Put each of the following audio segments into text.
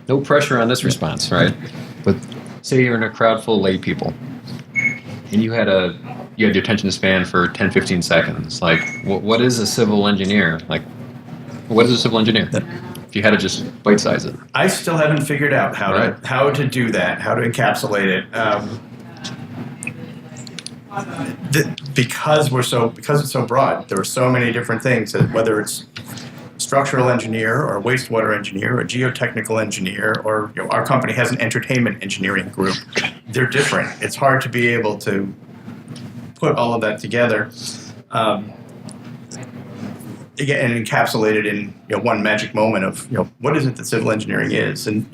no pressure on this response, right? But say you're in a crowd full of lay people, and you had your attention span for 10, 15 seconds. Like, what is a civil engineer? Like, what is a civil engineer? If you had to just bite size it. I still haven't figured out how to do that, how to encapsulate it. Because it's so broad, there are so many different things. Whether it's structural engineer or wastewater engineer or geotechnical engineer, or our company has an entertainment engineering group. They're different. It's hard to be able to put all of that together. Again, and encapsulate it in one magic moment of what is it that civil engineering is, and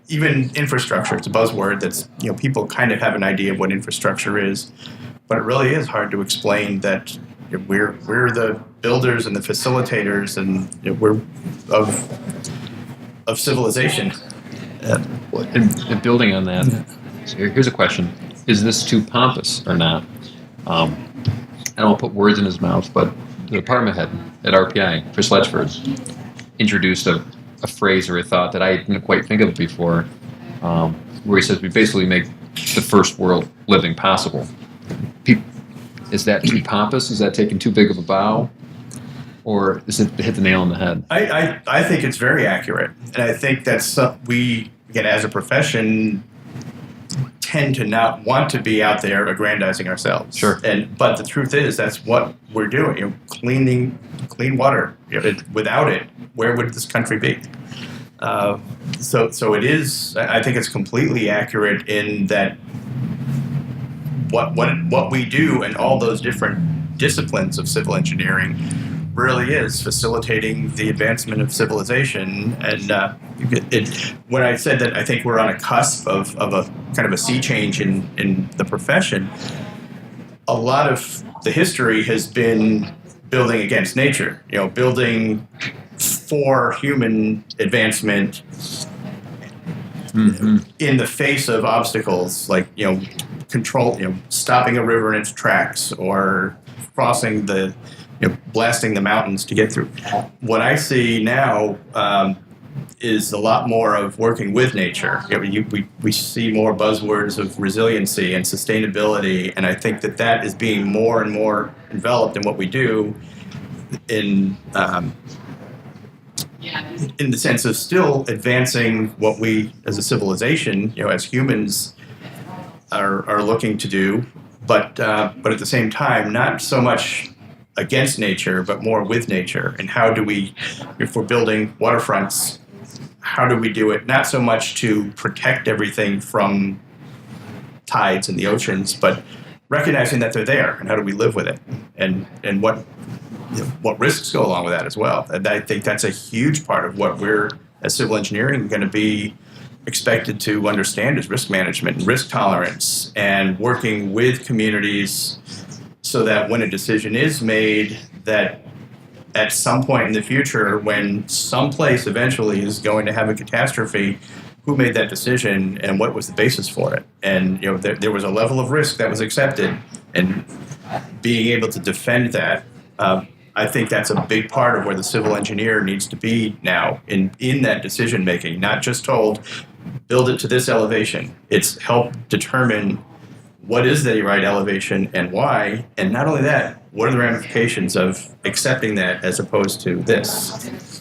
even infrastructure. It's a buzzword that's people kind of have an idea of what infrastructure is, but it really is hard to explain that we're the builders and the facilitators, and we're of civilization. And building on that, so here's a question: is this too pompous or not? I don't want to put words in his mouth, but the department head at RPI, Chris Letchford, introduced a phrase or a thought that I didn't quite think of before, where he says we basically make the first world living possible. Is that too pompous? Is that taking too big of a bow? Or is it hit the nail on the head? I think it's very accurate. And I think that's we, again, as a profession, tend to not want to be out there aggrandizing ourselves. Sure. But the truth is, that's what we're doing. Clean water. Without it, where would this country be? So it is. I think it's completely accurate in that what we do and all those different disciplines of civil engineering really is facilitating the advancement of civilization. And when I said that I think we're on a cusp of a kind of a sea change in the profession, a lot of the history has been building against nature, building for human advancement in the face of obstacles like, stopping a river in its tracks or crossing blasting the mountains to get through. What I see now is a lot more of working with nature. We see more buzzwords of resiliency and sustainability, and I think that is being more and more enveloped in what we do in the sense of still advancing what we as a civilization, as humans, are looking to do, but at the same time, not so much against nature, but more with nature. And how do we, if we're building waterfronts, how do we do it not so much to protect everything from tides in the oceans, but recognizing that they're there, and how do we live with it, and what risks go along with that as well. And I think that's a huge part of what we're, as civil engineering, going to be expected to understand is risk management and risk tolerance, and working with communities so that when a decision is made, that at some point in the future, when some place eventually is going to have a catastrophe, who made that decision and what was the basis for it? And there was a level of risk that was accepted, and being able to defend that, I think that's a big part of where the civil engineer needs to be now in that decision making. Not just told, build it to this elevation. It's help determine what is the right elevation and why, and not only that, what are the ramifications of accepting that as opposed to this?